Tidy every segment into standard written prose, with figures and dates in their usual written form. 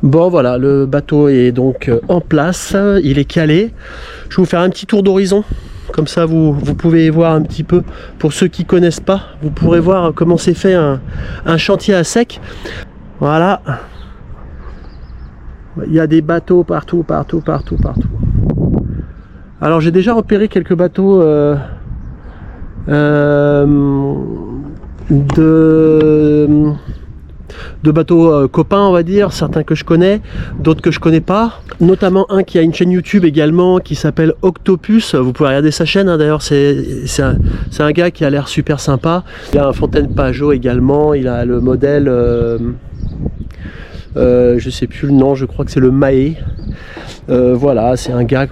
Bon voilà, le bateau est donc en place, il est calé. Je vais vous faire un petit tour d'horizon. Comme ça vous pouvez voir un petit peu, pour ceux qui ne connaissent pas, vous pourrez voir comment c'est fait un chantier à sec. Voilà. Il y a des bateaux partout. Alors j'ai déjà repéré quelques bateaux de bateaux copains, on va dire, certains que je connais, d'autres que je connais pas, notamment un qui a une chaîne YouTube également qui s'appelle Octopus. Vous pouvez regarder sa chaîne, hein. D'ailleurs c'est un gars qui a l'air super sympa. Il a un Fontaine Pajot également, il a le modèle je sais plus le nom, je crois que c'est le Mahé. Voilà, c'est un gars,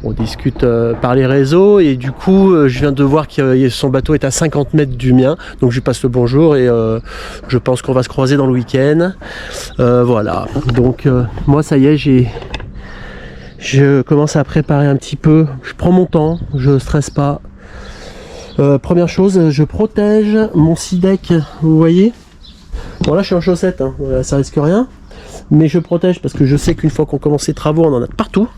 on discute par les réseaux, et du coup je viens de voir que son bateau est à 50 mètres du mien, donc je lui passe le bonjour et je pense qu'on va se croiser dans le week-end. Voilà, donc moi ça y est, je commence à préparer un petit peu, je prends mon temps, je stresse pas. Première chose, je protège mon SeaDeck, vous voyez. Bon là je suis en chaussettes, hein, ça risque rien. Mais je protège parce que je sais qu'une fois qu'on commence les travaux, on en a partout.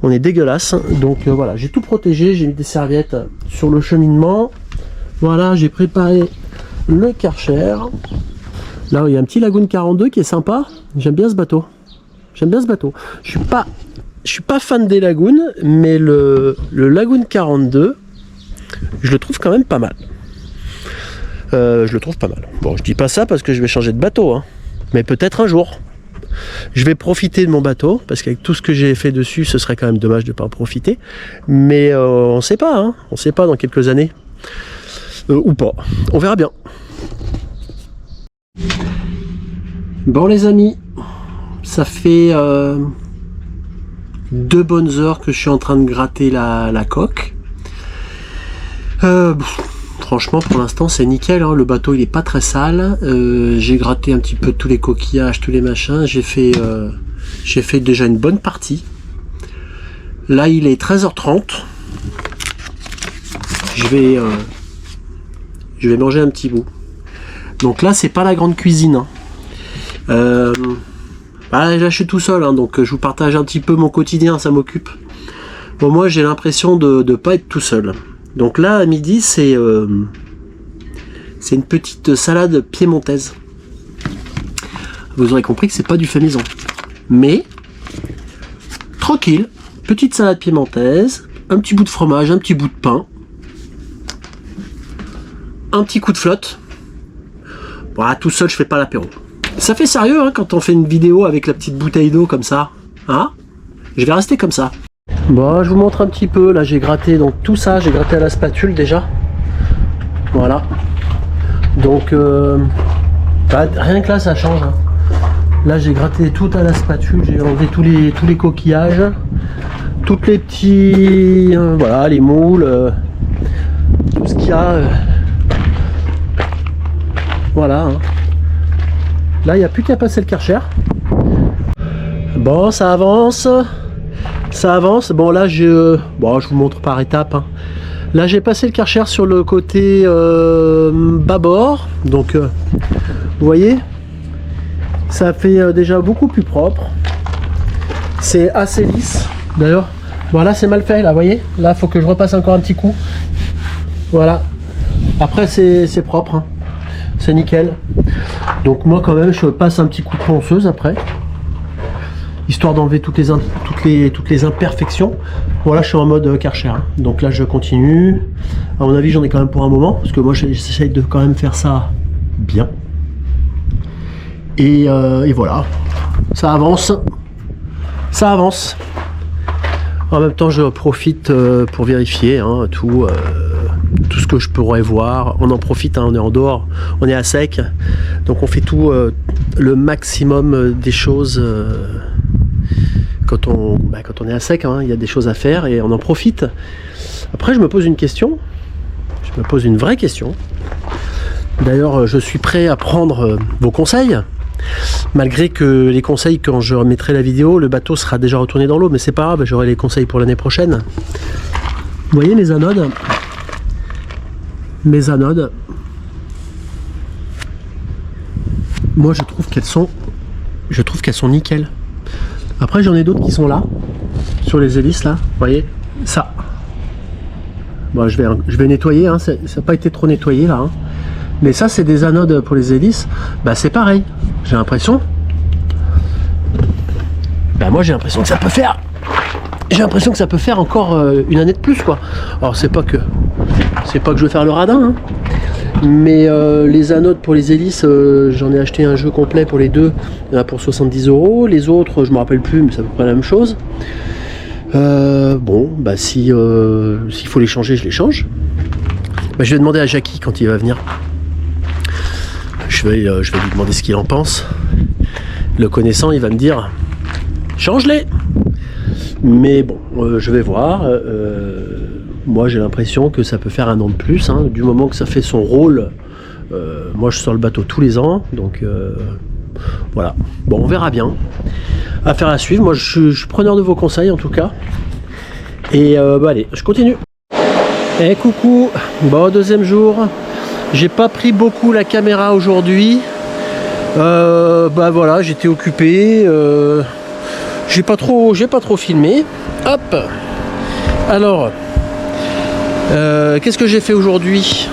On est dégueulasse. Donc voilà, j'ai tout protégé. J'ai mis des serviettes sur le cheminement. Voilà, j'ai préparé le Karcher. Là, il y a un petit Lagoon 42 qui est sympa. J'aime bien ce bateau. J'aime bien ce bateau. Je suis pas fan des Lagoons, mais le Lagoon 42, je le trouve quand même pas mal. Je le trouve pas mal. Bon, je dis pas ça parce que je vais changer de bateau, hein. Mais peut-être un jour. Je vais profiter de mon bateau, parce qu'avec tout ce que j'ai fait dessus, ce serait quand même dommage de ne pas en profiter. Mais on ne sait pas, hein. On ne sait pas dans quelques années. Ou pas. On verra bien. Bon les amis, ça fait 2 bonnes heures que je suis en train de gratter la coque. Franchement pour l'instant c'est nickel, hein. Le bateau il est pas très sale. J'ai gratté un petit peu tous les coquillages, tous les machins. J'ai fait déjà une bonne partie. Là il est 13h30. Je vais manger un petit bout. Donc là c'est pas la grande cuisine, hein. Là je suis tout seul, hein, donc je vous partage un petit peu mon quotidien, ça m'occupe. Bon, moi j'ai l'impression de pas être tout seul. Donc là à midi c'est une petite salade piémontaise. Vous aurez compris que c'est pas du fait maison, mais tranquille, petite salade piémontaise, un petit bout de fromage, un petit bout de pain, un petit coup de flotte. Voilà, tout seul je fais pas l'apéro. Ça fait sérieux, hein, quand on fait une vidéo avec la petite bouteille d'eau comme ça, hein. Je vais rester comme ça. Bon, je vous montre un petit peu. Là j'ai gratté donc tout ça, j'ai gratté à la spatule déjà. Voilà. Donc rien que là ça change, hein. Là j'ai gratté tout à la spatule, j'ai enlevé tous les coquillages, toutes les petits voilà, les moules, tout ce qu'il y a. Voilà, hein. Là il n'y a plus qu'à passer le Karcher. Bon, ça avance. Ça avance. Bon là je vous montre par étapes, hein. Là j'ai passé le Karcher sur le côté bâbord. Donc vous voyez, ça fait déjà beaucoup plus propre. C'est assez lisse. D'ailleurs, voilà, c'est mal fait là, vous voyez. Là faut que je repasse encore un petit coup. Voilà. Après c'est propre, hein. C'est nickel. Donc moi quand même je passe un petit coup de ponceuse après, histoire d'enlever toutes les imperfections. Voilà, je suis en mode Karcher, hein. Donc là je continue. À mon avis j'en ai quand même pour un moment, parce que moi j'essaye de quand même faire ça bien. Et voilà, ça avance. Ça avance. En même temps je profite pour vérifier, hein, tout ce que je pourrais voir. On en profite, hein, on est en dehors, on est à sec, donc on fait tout le maximum des choses. Quand on est à sec, hein, il y a des choses à faire et on en profite. Après je me pose une question, je me pose une vraie question. D'ailleurs je suis prêt à prendre vos conseils, malgré que les conseils, quand je remettrai la vidéo, le bateau sera déjà retourné dans l'eau, mais c'est pas grave, j'aurai les conseils pour l'année prochaine. Vous voyez mes anodes, moi je trouve qu'elles sont je trouve qu'elles sont nickel. Après j'en ai d'autres qui sont là, sur les hélices là, vous voyez, ça. Bon, je vais nettoyer, hein. Ça n'a pas été trop nettoyé là. Hein. Mais ça c'est des anodes pour les hélices, bah c'est pareil, j'ai l'impression. Bah moi j'ai l'impression que ça peut faire. J'ai l'impression que ça peut faire encore une année de plus quoi. Alors c'est pas que je veux faire le radin, hein. Mais les anodes pour les hélices, j'en ai acheté un jeu complet pour les deux, il y en a pour 70 €. Les autres, je me rappelle plus, mais c'est à peu près la même chose. Bon, bah s'il faut les changer, je les change. Bah, je vais demander à Jackie quand il va venir. Je vais lui demander ce qu'il en pense. Le connaissant, il va me dire change-les. Mais bon, je vais voir. Moi, j'ai l'impression que ça peut faire un an de plus. Hein, du moment que ça fait son rôle. Moi, je sors le bateau tous les ans. Donc, voilà. Bon, on verra bien. Affaire à suivre. Moi, je suis preneur de vos conseils, en tout cas. Et bah, allez, je continue. Eh, coucou. Bon, deuxième jour. J'ai pas pris beaucoup la caméra aujourd'hui. Bah voilà, j'étais occupé. J'ai pas trop filmé. Hop. Alors, qu'est-ce que j'ai fait aujourd'hui?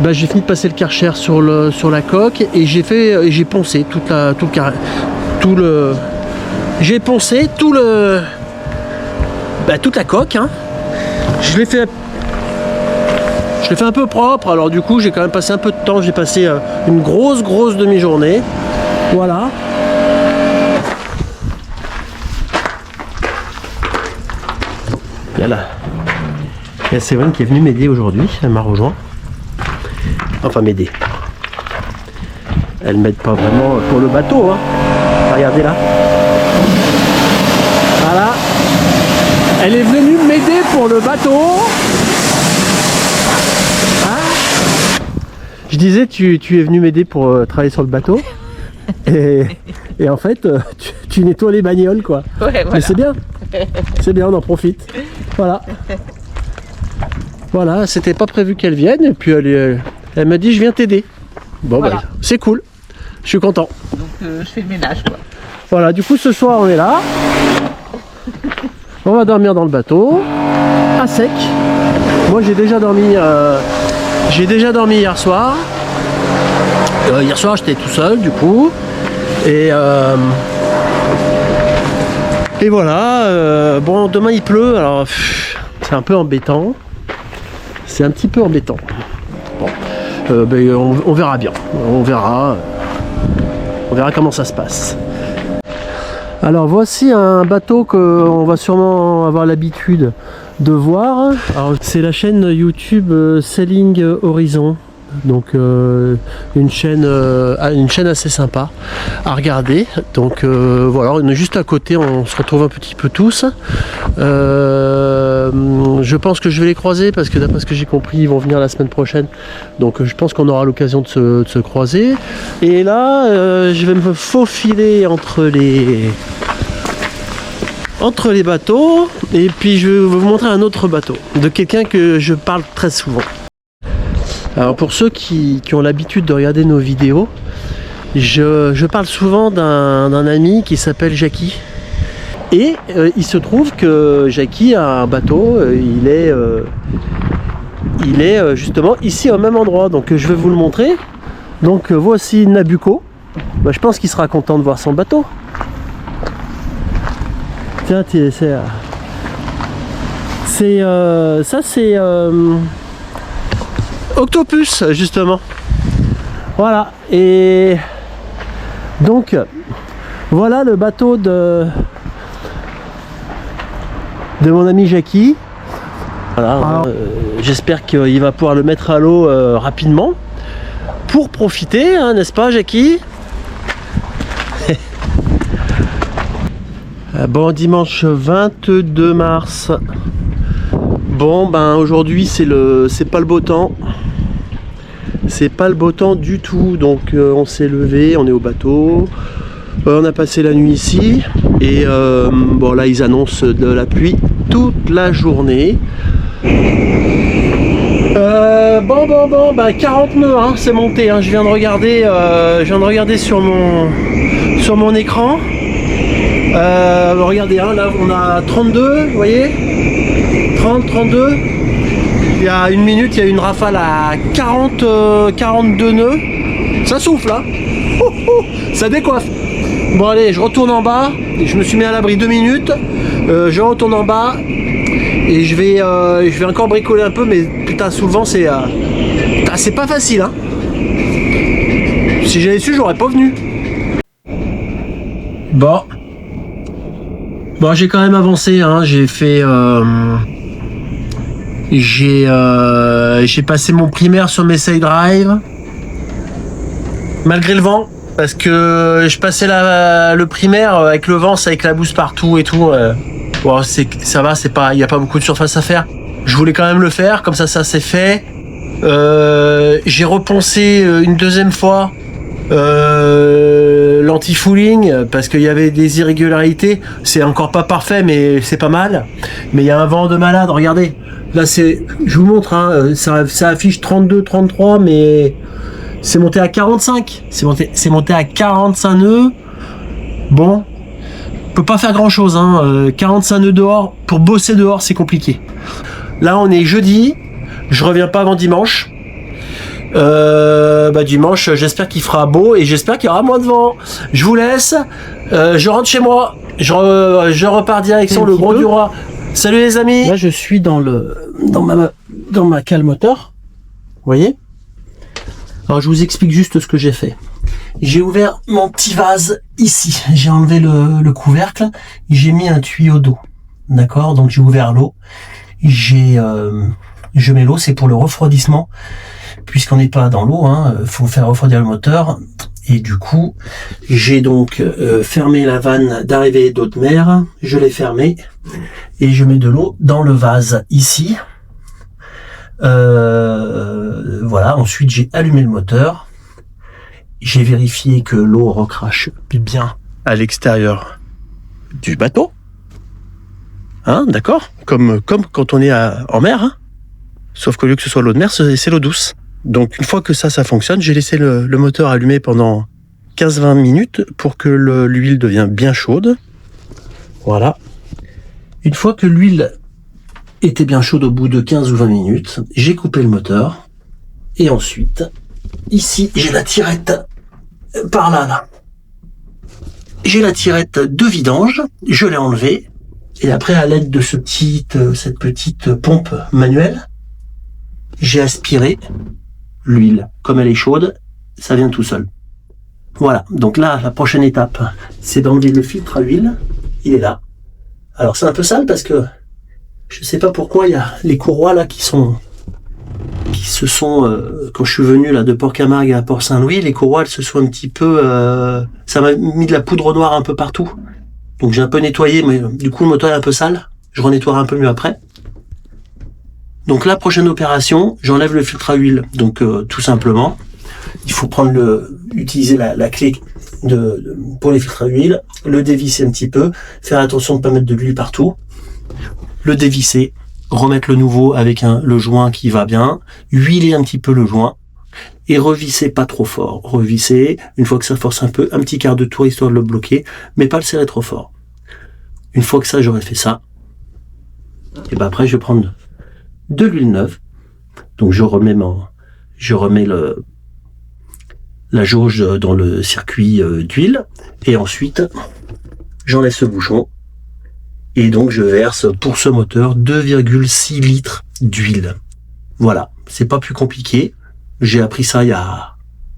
Bah, j'ai fini de passer le Karcher sur la coque et j'ai poncé j'ai poncé toute la coque. Hein. Je l'ai fait un peu propre. Alors du coup, j'ai quand même passé un peu de temps. J'ai passé une grosse demi-journée. Voilà. Il y a Séverine qui est venue m'aider aujourd'hui, elle m'a rejoint. Enfin m'aider. Elle m'aide pas vraiment pour le bateau, hein. Regardez là. Voilà. Elle est venue m'aider pour le bateau. Hein? Je disais, tu es venu m'aider pour travailler sur le bateau. Et en fait, tu nettoies les bagnoles, quoi. Ouais, voilà. Mais c'est bien. C'est bien, on en profite. Voilà. Voilà, c'était pas prévu qu'elle vienne. Et puis elle m'a dit, je viens t'aider. Bon, voilà. Bah, c'est cool. Je suis content. Donc je fais le ménage, quoi. Voilà, du coup, ce soir, on est là. On va dormir dans le bateau. À sec. Moi, j'ai déjà dormi hier soir. Hier soir, j'étais tout seul, du coup. Et voilà, bon, demain il pleut, alors c'est un peu embêtant. C'est un petit peu embêtant. Bon, ben, on verra bien. On verra comment ça se passe. Alors voici un bateau qu'on va sûrement avoir l'habitude de voir. Alors, c'est la chaîne YouTube Sailing Horizon. Donc une chaîne assez sympa à regarder. Donc voilà, on est juste à côté, on se retrouve un petit peu tous. Je pense que je vais les croiser parce que d'après ce que j'ai compris, ils vont venir la semaine prochaine. Donc je pense qu'on aura l'occasion de se croiser. Et là, je vais me faufiler entre les bateaux. Et puis je vais vous montrer un autre bateau de quelqu'un que je parle très souvent. Alors pour ceux qui ont l'habitude de regarder nos vidéos, je parle souvent d'un ami qui s'appelle Jackie. Et il se trouve que Jackie a un bateau, il est justement ici au même endroit. Donc je vais vous le montrer. Donc voici Nabucco. Bah, je pense qu'il sera content de voir son bateau. Tiens, c'est Octopus, justement. Voilà. Et donc voilà le bateau de mon ami Jackie. Voilà. J'espère qu'il va pouvoir le mettre à l'eau rapidement pour profiter, hein, n'est-ce pas, Jackie? Bon, dimanche 22 mars. Bon, ben aujourd'hui c'est pas le beau temps. C'est pas le beau temps du tout. Donc on s'est levé, on est au bateau. On a passé la nuit ici. Et bon, là ils annoncent de la pluie toute la journée. Bon, bah 40 nœuds, hein, c'est monté. Hein. Je viens de regarder sur sur mon écran. Regardez, hein, là on a 32, vous voyez, 30, 32. Il y a une minute, il y a une rafale à 42 nœuds. Ça souffle, hein. Ça décoiffe. Bon allez, je retourne en bas. Je me suis mis à l'abri 2 minutes. Je retourne en bas et je vais encore bricoler un peu, mais putain, sous le vent, c'est pas facile, hein. Si j'avais su, j'aurais pas venu. Bon, j'ai quand même avancé, hein. J'ai fait, j'ai passé mon primaire sur mes side drive, malgré le vent, parce que je passais le primaire avec le vent, ça éclabousse partout et tout. Bon, ça va, il y a pas beaucoup de surface à faire. Je voulais quand même le faire, comme ça s'est fait. J'ai repensé une deuxième fois l'anti-fouling parce qu'il y avait des irrégularités. C'est encore pas parfait, mais c'est pas mal. Mais il y a un vent de malade, regardez. Là, je vous montre, hein, ça affiche 32, 33, mais c'est monté à 45. C'est monté à 45 nœuds. Bon, on peut pas faire grand chose, hein. 45 nœuds dehors, pour bosser dehors, c'est compliqué. Là, on est jeudi. Je reviens pas avant dimanche. Dimanche, j'espère qu'il fera beau et j'espère qu'il y aura moins de vent. Je vous laisse. Je rentre chez moi. Je repars direction le Gros du Roi. Salut les amis. Là, je suis dans ma cale moteur. Vous voyez? Alors, je vous explique juste ce que j'ai fait. J'ai ouvert mon petit vase ici. J'ai enlevé le couvercle. J'ai mis un tuyau d'eau. D'accord? Donc, j'ai ouvert l'eau. Je mets l'eau, c'est pour le refroidissement, puisqu'on n'est pas dans l'eau, hein, faut faire refroidir le moteur. Et du coup, j'ai donc fermé la vanne d'arrivée d'eau de mer, je l'ai fermée, et je mets de l'eau dans le vase ici. Voilà, ensuite j'ai allumé le moteur, j'ai vérifié que l'eau recrache bien à l'extérieur du bateau. Hein, d'accord, comme quand on est en mer, hein. Sauf qu'au lieu que ce soit l'eau de mer, c'est l'eau douce. Donc une fois que ça fonctionne, j'ai laissé le moteur allumé pendant 15-20 minutes pour que l'huile devienne bien chaude. Voilà. Une fois que l'huile était bien chaude au bout de 15 ou 20 minutes, j'ai coupé le moteur. Et ensuite, ici, j'ai la tirette par là. J'ai la tirette de vidange, je l'ai enlevée. Et après, à l'aide de cette petite pompe manuelle, j'ai aspiré l'huile. Comme elle est chaude, ça vient tout seul. Voilà, donc là, la prochaine étape, c'est d'enlever le filtre à huile. Il est là. Alors c'est un peu sale parce que je sais pas pourquoi il y a les courroies là qui se sont quand je suis venu là de Port-Camargue à Port-Saint-Louis, les courroies elles se sont un petit peu ça m'a mis de la poudre noire un peu partout. Donc j'ai un peu nettoyé, mais du coup le moteur est un peu sale. Je renettoierai un peu mieux après. Donc la prochaine opération, j'enlève le filtre à huile. Donc tout simplement, il faut utiliser la clé pour les filtres à huile, le dévisser un petit peu, faire attention de ne pas mettre de l'huile partout, le dévisser, remettre le nouveau avec le joint qui va bien, huiler un petit peu le joint et revisser pas trop fort. Revisser, une fois que ça force un peu, un petit quart de tour histoire de le bloquer, mais pas le serrer trop fort. Une fois que j'aurai fait ça, et ben après je vais prendre de l'huile neuve. Donc je remets la jauge dans le circuit d'huile et ensuite j'enlève ce bouchon et donc je verse pour ce moteur 2,6 litres d'huile. Voilà, c'est pas plus compliqué. J'ai appris ça il y a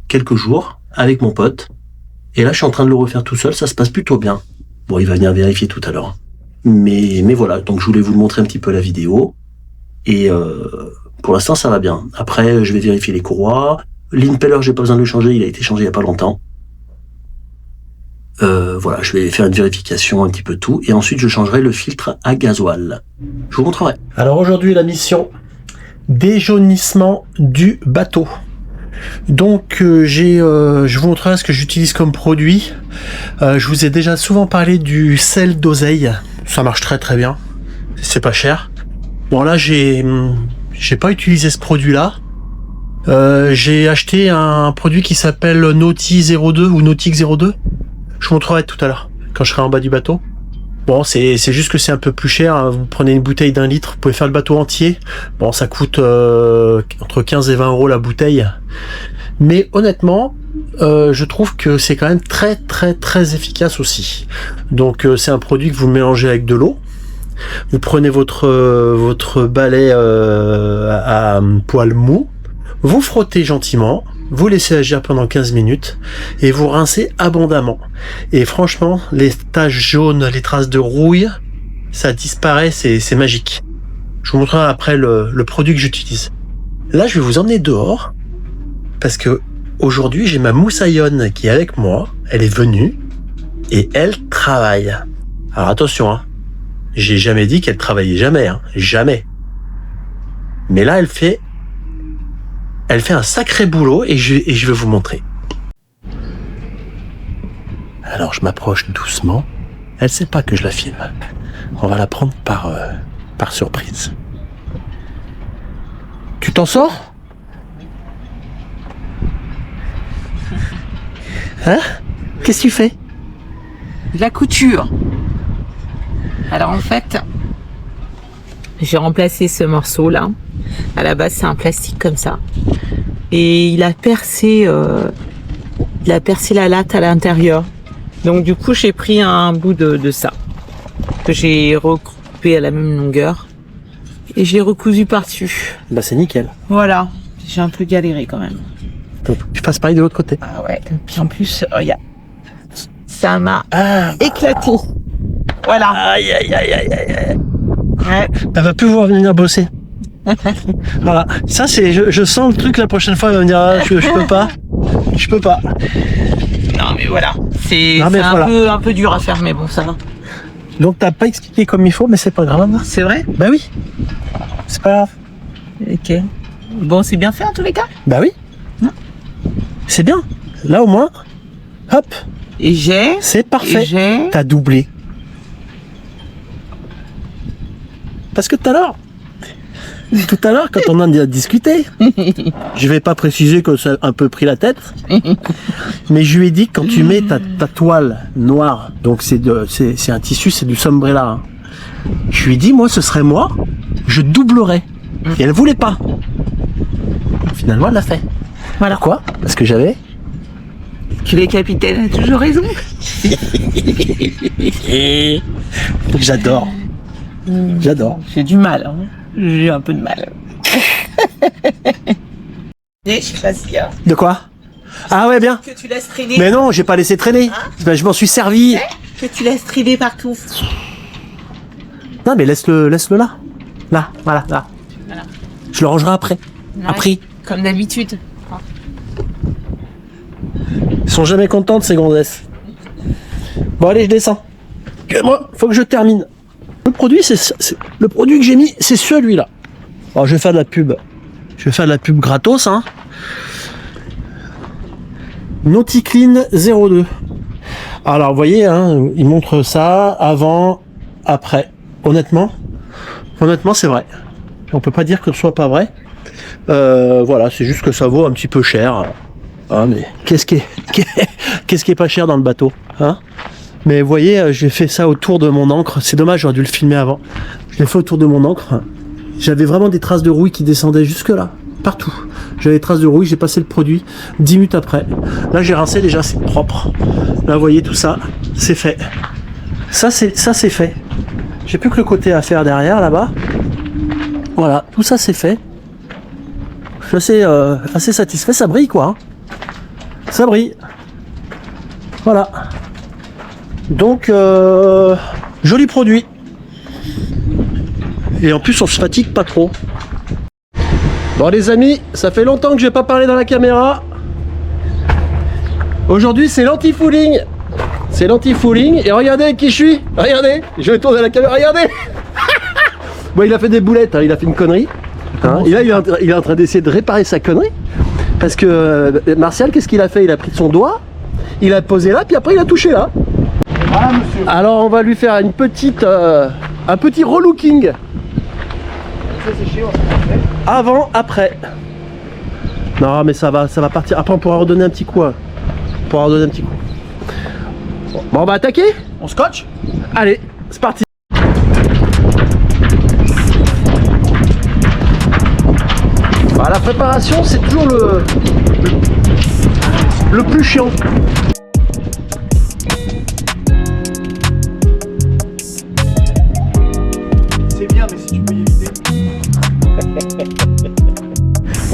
quelques jours avec mon pote et là je suis en train de le refaire tout seul, ça se passe plutôt bien. Bon, il va venir vérifier tout à l'heure. Mais voilà, donc je voulais vous montrer un petit peu la vidéo. Et pour l'instant ça va bien. Après je vais vérifier les courroies. L'impeller j'ai pas besoin de le changer, il a été changé il y a pas longtemps. Voilà, je vais faire une vérification un petit peu tout et ensuite je changerai le filtre à gasoil. Je vous montrerai. Alors aujourd'hui la mission déjaunissement du bateau. Donc je vous montrerai ce que j'utilise comme produit. Je vous ai déjà souvent parlé du sel d'oseille. Ça marche très très bien. C'est pas cher. Bon là j'ai pas utilisé ce produit là. J'ai acheté un produit qui s'appelle Nauti 02 ou Nautic 02. Je vous montrerai tout à l'heure, quand je serai en bas du bateau. Bon, c'est juste que c'est un peu plus cher, hein. Vous prenez une bouteille d'1 litre, vous pouvez faire le bateau entier. Bon, ça coûte entre 15 et 20 euros la bouteille. Mais honnêtement, je trouve que c'est quand même très très très efficace aussi. Donc c'est un produit que vous mélangez avec de l'eau. Vous prenez votre balai à poil mou, vous frottez gentiment, vous laissez agir pendant 15 minutes et vous rincez abondamment. Et franchement, les taches jaunes, les traces de rouille, ça disparaît, c'est magique. Je vous montrerai après le produit que j'utilise. Là, je vais vous emmener dehors parce que aujourd'hui, j'ai ma moussaillonne qui est avec moi. Elle est venue et elle travaille. Alors attention, hein. J'ai jamais dit qu'elle travaillait jamais, hein. Jamais. Mais là, elle fait un sacré boulot et je vais vous montrer. Alors, je m'approche doucement. Elle sait pas que je la filme. On va la prendre par surprise. Tu t'en sors? Hein? Qu'est-ce que tu fais? De la couture. Alors en fait, j'ai remplacé ce morceau là. À la base, c'est un plastique comme ça. Et il a percé la latte à l'intérieur. Donc du coup, j'ai pris un bout de ça que j'ai recoupé à la même longueur et j'ai recousu par-dessus. Bah c'est nickel. Voilà. J'ai un peu galéré quand même. Donc, tu fasses pareil de l'autre côté. Ah ouais. Et puis en plus, regarde, ça m'a éclaté. Voilà. Aïe aïe aïe aïe aïe. Ouais. Elle va plus pouvoir venir bosser. Voilà. Ça c'est, je sens le truc la prochaine fois elle va me dire ah, je peux pas. Je peux pas. Non mais voilà. C'est voilà. un peu dur à faire, mais bon, ça va. Donc t'as pas expliqué comme il faut, mais c'est pas grave. C'est vrai? Bah oui. C'est pas grave. Ok. Bon, c'est bien fait en tous les cas. Bah oui. C'est bien. Là au moins, hop, Et c'est parfait. j'ai... T'as doublé. Parce que tout à l'heure, quand on en a discuté, je vais pas préciser que ça a un peu pris la tête, mais je lui ai dit que quand tu mets ta toile noire, donc c'est un tissu, c'est du sombrella. Hein. Je lui ai dit, moi, ce serait moi, je doublerais. Et elle voulait pas. Finalement, elle l'a fait. Voilà. Pourquoi? Parce que j'avais... Que les capitaines ont toujours raison. J'adore. J'adore. J'ai du mal, hein. J'ai un peu de mal. Je sais pas si, hein. De quoi? Ah ouais, bien. Que tu laisses traîner. Mais non, j'ai pas laissé traîner. Ben, je m'en suis servi. Que tu laisses traîner partout. Non, mais laisse-le là. Là, voilà, là. Voilà. Je le rangerai après. Ouais, Après. comme d'habitude. Ils sont jamais contentes, ces grandesses. Bon, allez, je descends. Moi, faut que je termine. Le produit, le produit que j'ai mis, c'est celui-là. Alors, je vais faire de la pub. Je vais faire de la pub gratos, hein. Nauticlean 02. Alors, vous voyez, hein, il montre ça avant, après. Honnêtement, c'est vrai. On peut pas dire que ce soit pas vrai. Voilà, c'est juste que ça vaut un petit peu cher. Ah, mais qu'est-ce qui est pas cher dans le bateau, hein? Mais vous voyez, j'ai fait ça autour de mon ancre. C'est dommage, j'aurais dû le filmer avant. Je l'ai fait autour de mon ancre. J'avais vraiment des traces de rouille qui descendaient jusque là, partout. J'avais des traces de rouille, j'ai passé le produit 10 minutes après. Là, j'ai rincé, déjà, c'est propre. Là, vous voyez tout ça, c'est fait. Ça, c'est fait. J'ai plus que le côté à faire derrière, là-bas. Voilà, tout ça, c'est fait. Je suis assez satisfait. Ça brille, quoi. Hein. Ça brille. Voilà. Donc, joli produit. Et en plus, on se fatigue pas trop. Bon, les amis, ça fait longtemps que j'ai pas parlé dans la caméra. Aujourd'hui, c'est l'anti-fouling. C'est l'anti-fouling. Et regardez avec qui je suis. Regardez. Je vais tourner la caméra. Regardez. Bon, il a fait des boulettes. Hein, il a fait une connerie. Hein, et là, il est en train d'essayer de réparer sa connerie. Parce que Martial, qu'est-ce qu'il a fait? Il a pris son doigt. Il a posé là. Puis après, il a touché là. Voilà, monsieur. Alors, on va lui faire une petite, un petit relooking. Ça, c'est chiant. Avant, après. Non, mais ça va partir. Après, on pourra redonner un petit coup. Hein. On pourra redonner un petit coup. Bon, on va attaquer. On scotche? Allez, c'est parti. Bah, la préparation, c'est toujours le plus chiant. C'est bien, mais si tu peux y éviter.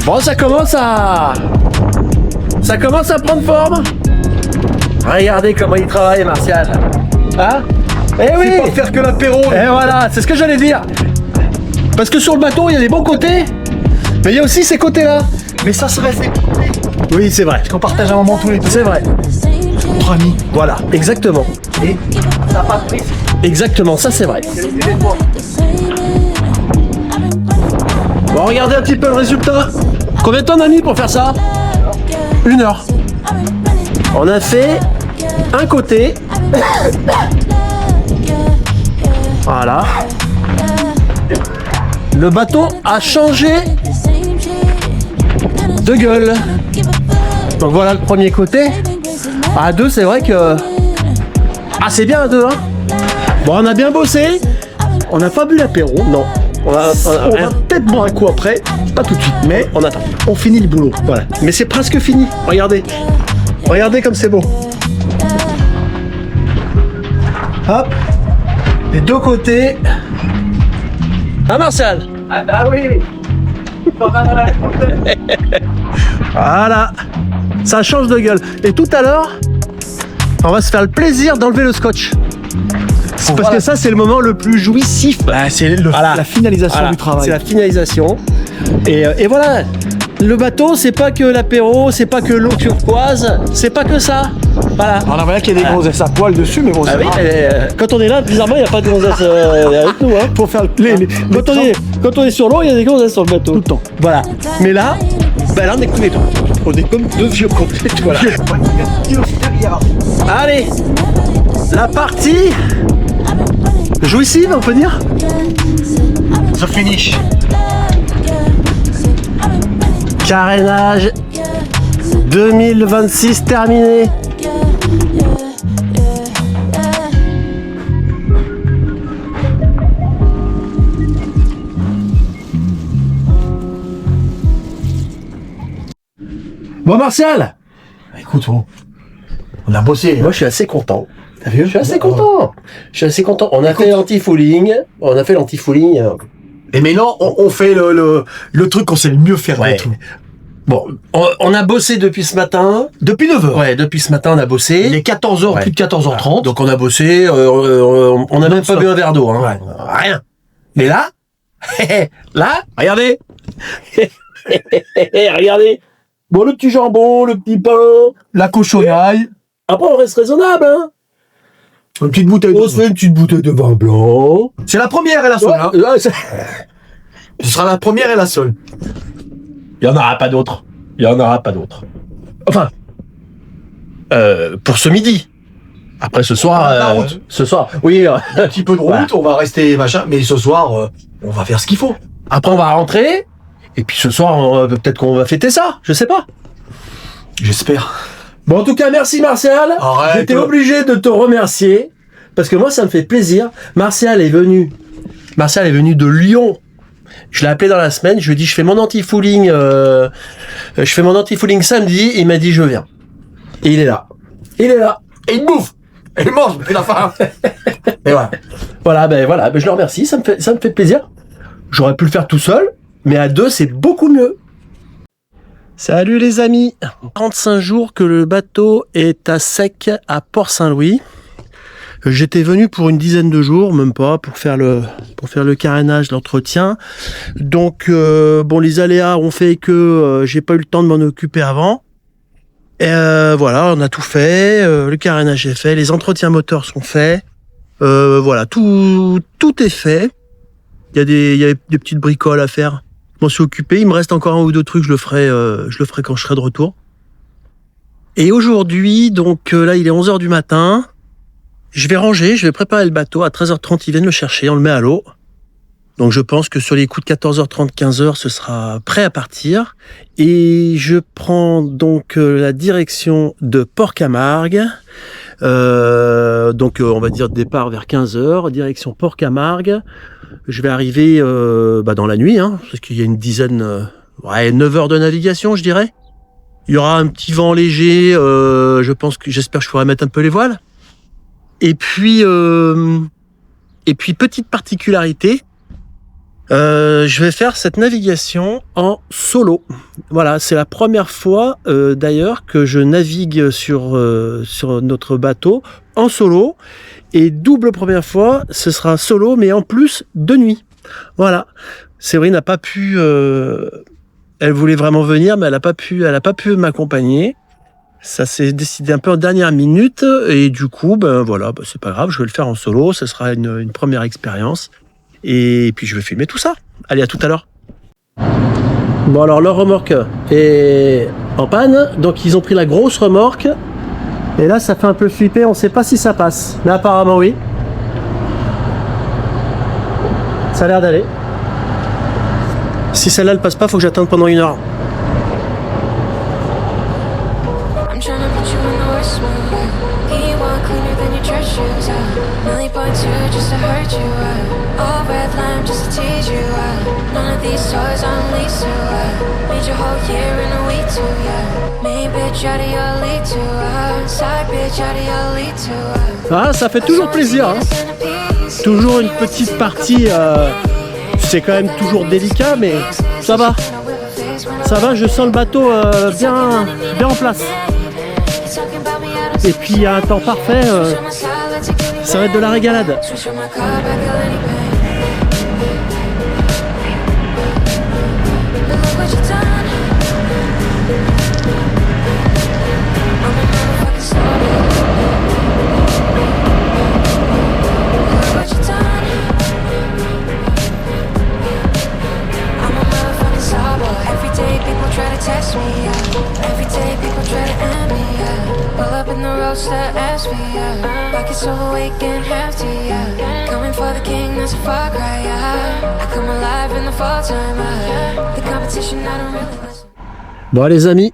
Bon, ça commence à prendre forme. Regardez comment il travaille, Martial. Hein? Eh oui. C'est pas faire que l'apéro. Et voilà, c'est ce que j'allais dire. Parce que sur le bateau, il y a des bons côtés, mais il y a aussi ces côtés-là. Mais ça se reste. Oui, c'est vrai. Qu'on partage un moment tous les deux. C'est vrai. Entre amis. Voilà, exactement. Et ça n'a pas de prix. Exactement, ça c'est vrai. Bon, regardez un petit peu le résultat. Combien de temps on a mis pour faire ça? 1 heure. On a fait un côté. Voilà. Le bateau a changé de gueule. Donc voilà le premier côté. À 2, c'est vrai que... Ah, c'est bien à 2, hein. Bon, on a bien bossé. On n'a pas bu l'apéro. Non. On va peut-être boire un coup après. pas tout de suite, mais on attend. On finit le boulot. Voilà. Mais c'est presque fini. Regardez. Regardez comme c'est beau. Hop. Les deux côtés. Ah, Martial. Ah bah oui. Voilà. Ça change de gueule. Et tout à l'heure, on va se faire le plaisir d'enlever le scotch. Parce que ça, c'est le moment le plus jouissif. Bah, c'est la finalisation du travail. C'est la finalisation. Et voilà. Le bateau, c'est pas que l'apéro, c'est pas que l'eau turquoise, c'est pas que ça. Voilà. Alors voilà qu'il y a des gonzesses à poil dessus, mais bon, Ah c'est oui, rare. quand on est là, bizarrement, il n'y a pas de gonzesses avec nous. Hein. Pour faire Quand on est sur l'eau, il y a des gonzesses sur le bateau. Tout le temps. Voilà. Mais là, là, on est tous les deux. On est comme deux vieux cons. Voilà. Allez, la partie jouissive, on peut dire. The finish. Carénage 2026 terminé. Bon, Martial, Écoute, on a bossé. moi je suis assez content. T'as vu? Je suis assez content. Je suis assez content. On a fait l'anti-fouling. Et maintenant, on fait le truc qu'on sait le mieux faire Ouais. de tout. Bon, on a bossé depuis ce matin. Depuis 9h. Ouais, depuis ce matin, on a bossé. Il est 14h, Ouais. plus de 14h30. Donc on a bossé, on n'a même pas Non-stop. bu un verre d'eau, hein. Ouais. Rien. Mais là, là, regardez. Regardez. Bon, le petit jambon, le petit pain. La cochonaille. Après, on reste raisonnable, hein. Une petite bouteille On se fait une petite bouteille de vin blanc. C'est la première et la seule. hein. Ouais, Ce sera la première et la seule. il y en aura pas d'autres. Enfin, pour ce midi. Après ce soir, La route. ce soir, oui. Un petit peu de route, Voilà. on va rester machin, mais ce soir, on va faire ce qu'il faut. Après, on va rentrer. Et puis ce soir, peut-être qu'on va fêter ça. Je sais pas. J'espère. Bon, en tout cas, merci Martial. Arrête. J'étais obligé de te remercier parce que moi, ça me fait plaisir. Martial est venu de Lyon. Je l'ai appelé dans la semaine. Je lui ai dit, je fais mon anti-fouling samedi. Il m'a dit, je viens. Et il est là. Et il bouffe. Et il mange, il a faim. Et voilà. Voilà, ben je le remercie. Ça me fait plaisir. J'aurais pu le faire tout seul, mais à deux, c'est beaucoup mieux. Salut les amis. 45 jours que le bateau est à sec à Port-Saint-Louis. J'étais venu pour une dizaine de jours, même pas, pour faire le carénage, l'entretien. Donc, bon, les aléas ont fait que j'ai pas eu le temps de m'en occuper avant. Et voilà, on a tout fait. Le carénage est fait, les entretiens moteurs sont faits. Voilà, tout est fait. Il y a des petites bricoles à faire. Je m'en suis occupé. Il me reste encore un ou deux trucs. Je le ferai quand je serai de retour. Et aujourd'hui, donc là, il est 11h du matin. Je vais ranger, je vais préparer le bateau. À 13h30, ils viennent le chercher, on le met à l'eau. Donc je pense que sur les coups de 14h30, 15h, ce sera prêt à partir. Et je prends donc la direction de Port-Camargue. On va dire départ vers 15h, direction Port-Camargue. Je vais arriver dans la nuit, parce qu'il y a une dizaine, 9 heures de navigation, je dirais. Il y aura un petit vent léger, j'espère que je pourrai mettre un peu les voiles. Et puis petite particularité, je vais faire cette navigation en solo. Voilà, c'est la première fois d'ailleurs que je navigue sur notre bateau en solo. Et double première fois, ce sera solo, mais en plus de nuit. Voilà. Séverine n'a pas pu. Elle voulait vraiment venir, mais elle n'a pas pu m'accompagner. Ça s'est décidé un peu en dernière minute, et du coup, c'est pas grave, je vais le faire en solo. Ce sera une première expérience. Et puis je vais filmer tout ça. Allez, à tout à l'heure. Bon, alors leur remorque est en panne, donc ils ont pris la grosse remorque. Et là, ça fait un peu flipper, on sait pas si ça passe. Mais apparemment, oui. Ça a l'air d'aller. Si celle-là ne passe pas, faut que j'attende pendant 1 heure. Ah, ça fait toujours plaisir, Toujours une petite partie, c'est quand même toujours délicat, mais ça va. Ça va, je sens le bateau bien en place. Et puis il y a un temps parfait, ça va être de la régalade. Bon les amis,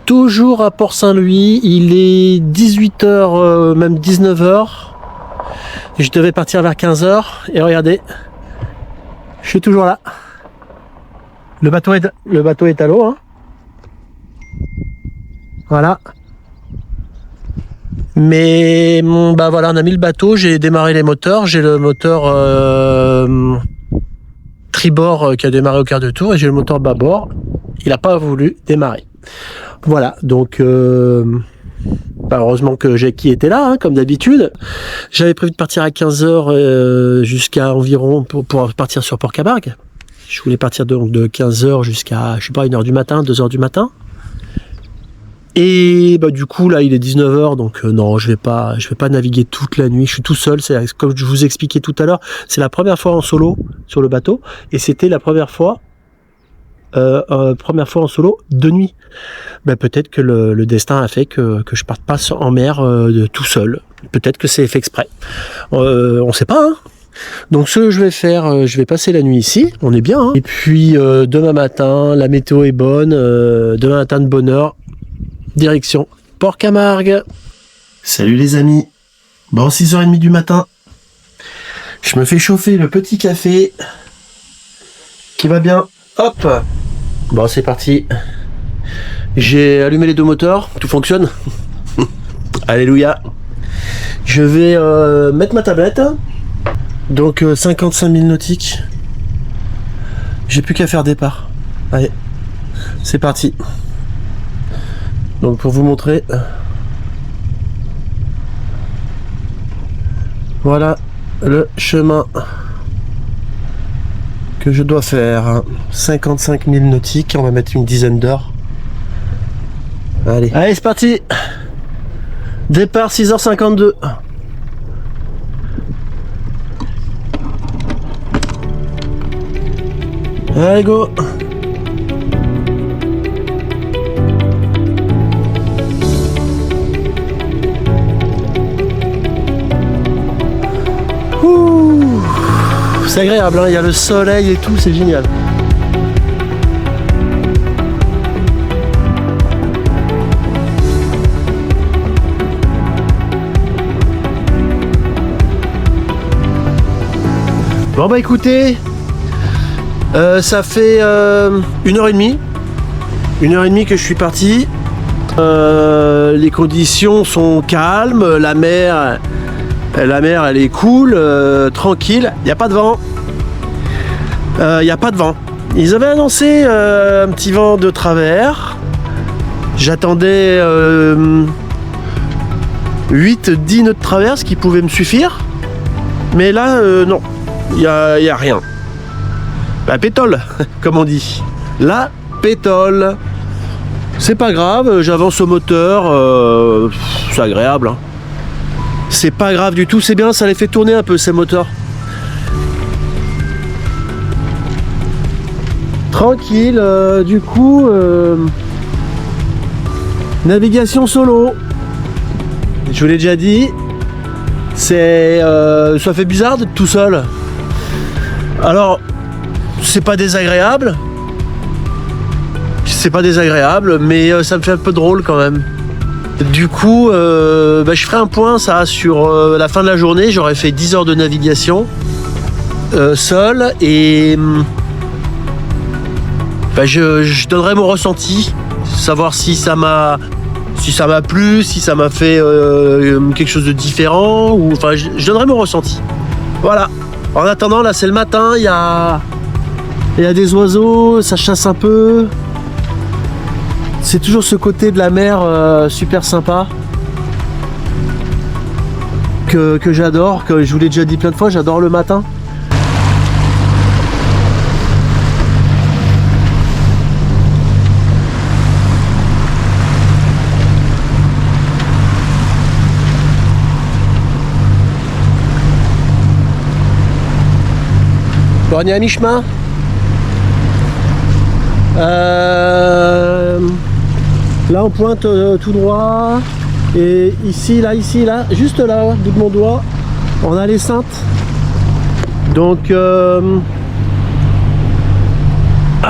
toujours à Port-Saint-Louis, il est 18h, même 19h. Je devais partir vers 15h et regardez, je suis toujours là. Le bateau est à l'eau, Voilà. Mais voilà, on a mis le bateau, j'ai démarré les moteurs, j'ai le moteur tribord qui a démarré au quart de tour et j'ai le moteur bâbord, il n'a pas voulu démarrer. Voilà, donc heureusement que Jackie était là, comme d'habitude. J'avais prévu de partir à 15h jusqu'à environ pour partir sur Port-Camargue. Je voulais partir donc de 15h jusqu'à, 1h du matin, 2h du matin. Et du coup là il est 19h, donc non, je vais pas naviguer toute la nuit, je suis tout seul, c'est comme je vous expliquais tout à l'heure, c'est la première fois en solo sur le bateau, et c'était la première fois en solo de nuit. Peut-être que le destin a fait que je parte pas en mer tout seul, peut-être que c'est fait exprès, on sait pas, Donc ce que je vais faire, je vais passer la nuit ici, on est bien, et puis demain matin, la météo est bonne, demain matin de bonne heure, direction Port-Camargue. Salut les amis. Bon, 6h30 du matin. Je me fais chauffer le petit café qui va bien. Hop. Bon, c'est parti. J'ai allumé les 2 moteurs, tout fonctionne. Alléluia. Je vais mettre ma tablette. Donc 55 000 nautiques. J'ai plus qu'à faire départ. Allez, c'est parti. Donc pour vous montrer, voilà le chemin que je dois faire. 55 000 nautiques, on va mettre une dizaine d'heures. Allez, c'est parti. Départ 6h52. Allez, go. C'est agréable, hein, il y a le soleil et tout, c'est génial. Bon bah écoutez, ça fait 1h30 que je suis parti. Les conditions sont calmes, la mer elle est cool, tranquille, il n'y a pas de vent. Ils avaient annoncé un petit vent de travers. J'attendais 8-10 nœuds de travers, ce qui pouvait me suffire. Mais là, non, il n'y a rien. La pétole, comme on dit. La pétole. C'est pas grave, j'avance au moteur, c'est agréable. Hein. C'est pas grave du tout, c'est bien, ça les fait tourner un peu ces moteurs. Tranquille, du coup, navigation solo. Je vous l'ai déjà dit, ça fait bizarre d'être tout seul. Alors, c'est pas désagréable. C'est pas désagréable, mais ça me fait un peu drôle quand même. Du coup, je ferai un point ça sur la fin de la journée. J'aurais fait 10 heures de navigation seul et je donnerai mon ressenti, savoir si ça m'a plu, si ça m'a fait quelque chose de différent, ou enfin je donnerai mon ressenti. Voilà. En attendant, là c'est le matin, il y a des oiseaux, ça chasse un peu. C'est toujours ce côté de la mer super sympa que j'adore, que je vous l'ai déjà dit plein de fois, j'adore le matin. Bon, on est à mi-chemin. Là on pointe tout droit et ici là, juste là, bout de mon doigt, on a les Saintes. Donc à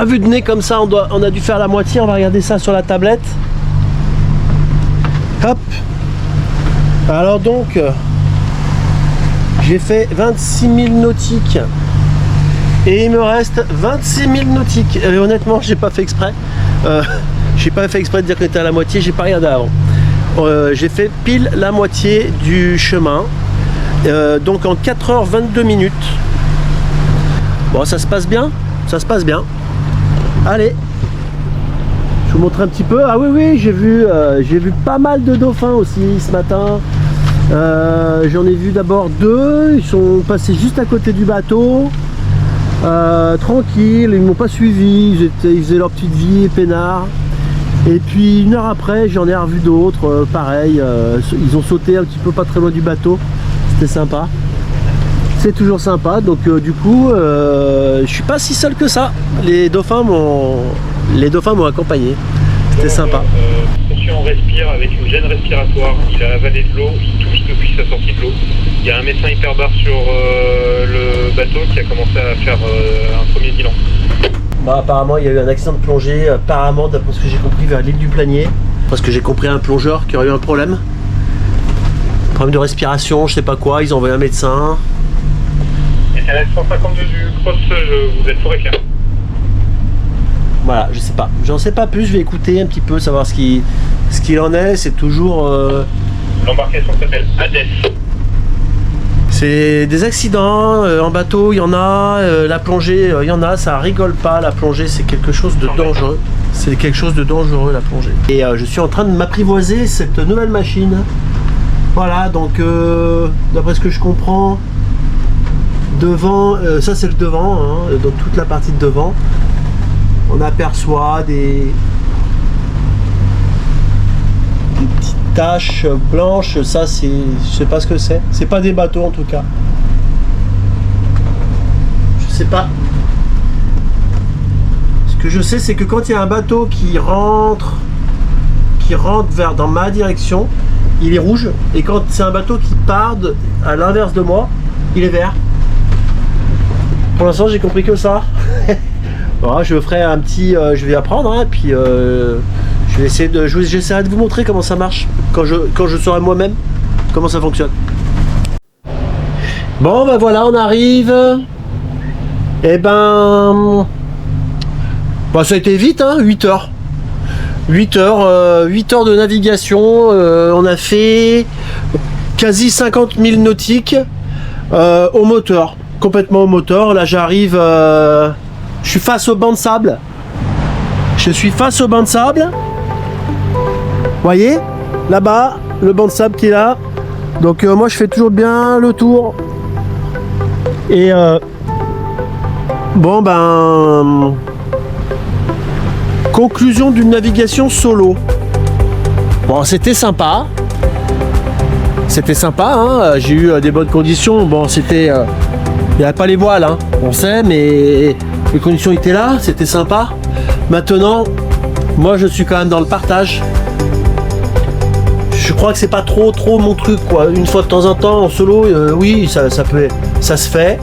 vue de nez comme ça, on a dû faire la moitié. On va regarder ça sur la tablette. Hop. Alors donc j'ai fait 26 000 nautiques et il me reste 26 000 nautiques. Et honnêtement, j'ai pas fait exprès. J'ai pas fait exprès de dire qu'on était à la moitié, j'ai pas regardé avant. J'ai fait pile la moitié du chemin, donc en 4h22 minutes. Bon, ça se passe bien, ça se passe bien. Allez, je vous montre un petit peu. Ah oui, j'ai vu pas mal de dauphins aussi ce matin. J'en ai vu d'abord 2, ils sont passés juste à côté du bateau. Tranquille, ils m'ont pas suivi, ils faisaient leur petite vie peinard. Et puis 1 heure après, j'en ai revu d'autres, pareil, ils ont sauté un petit peu pas très loin du bateau, c'était sympa. C'est toujours sympa, donc du coup, je suis pas si seul que ça. Les dauphins m'ont accompagné, c'était sympa. Attention, on respire avec une gêne respiratoire, il a avalé de l'eau, il tousse depuis sa sortie de l'eau. Il y a un médecin hyperbare sur le bateau qui a commencé à faire un premier bilan. Bah, apparemment il y a eu un accident de plongée, apparemment d'après ce que j'ai compris vers l'île du Planier. Parce que j'ai compris un plongeur qui aurait eu un problème de respiration, je sais pas quoi, ils ont envoyé un médecin. Et c'est la 152 du cross, vous êtes forêt claire. Voilà, je sais pas, j'en sais pas plus, je vais écouter un petit peu, savoir ce qu'il en est, c'est toujours... L'embarcation s'appelle Hades. C'est des accidents, en bateau il y en a, la plongée il y en a, ça rigole pas, la plongée c'est quelque chose de dangereux. C'est quelque chose de dangereux la plongée. Et je suis en train de m'apprivoiser cette nouvelle machine. Voilà, donc d'après ce que je comprends, devant, ça c'est le devant, hein, donc toute la partie de devant, on aperçoit des petites taches blanches, ça c'est, je sais pas ce que c'est pas des bateaux en tout cas, je sais pas. Ce que je sais c'est que quand il y a un bateau qui rentre vers dans ma direction, il est rouge, et quand c'est un bateau qui part à l'inverse de moi, il est vert. Pour l'instant, j'ai compris que ça. Voilà, je ferai un petit... je vais apprendre, hein, puis je vais essayer de... J'essaierai de vous montrer comment ça marche, quand je saurai moi-même comment ça fonctionne. Bon, ben voilà, on arrive. Et ben... Bah, ça a été vite, hein, 8 heures. 8 heures de navigation. On a fait quasi 50 000 nautiques au moteur. Complètement au moteur. Là, j'arrive... je suis face au banc de sable. Je suis face au banc de sable. Voyez, là-bas, le banc de sable qui est là. Donc moi, je fais toujours bien le tour. Et bon, ben... Conclusion d'une navigation solo. Bon, c'était sympa. C'était sympa, hein. J'ai eu des bonnes conditions. Bon, c'était... il n'y avait pas les voiles, hein. On sait, mais les conditions étaient là. C'était sympa. Maintenant, moi, je suis quand même dans le partage. Je crois que c'est pas trop mon truc, quoi. Une fois de temps en temps, en solo, oui, ça se fait.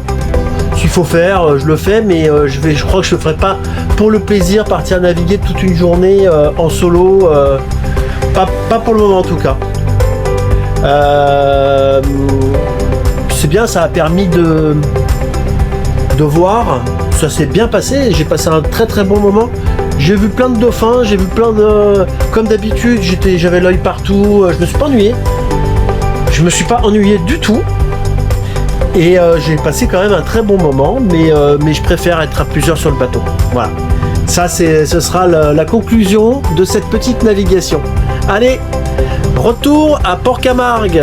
S'il faut faire, je le fais, mais je crois que je le ferai pas pour le plaisir, partir naviguer toute une journée en solo. Pas pour le moment en tout cas. C'est bien, ça a permis de voir. Ça s'est bien passé. J'ai passé un très bon moment. J'ai vu plein de dauphins, j'ai vu plein de... Comme d'habitude, j'avais l'œil partout. Je me suis pas ennuyé. Je me suis pas ennuyé du tout. Et j'ai passé quand même un très bon moment, mais je préfère être à plusieurs sur le bateau. Voilà. Ça, ce sera la conclusion de cette petite navigation. Allez, retour à Port-Camargue.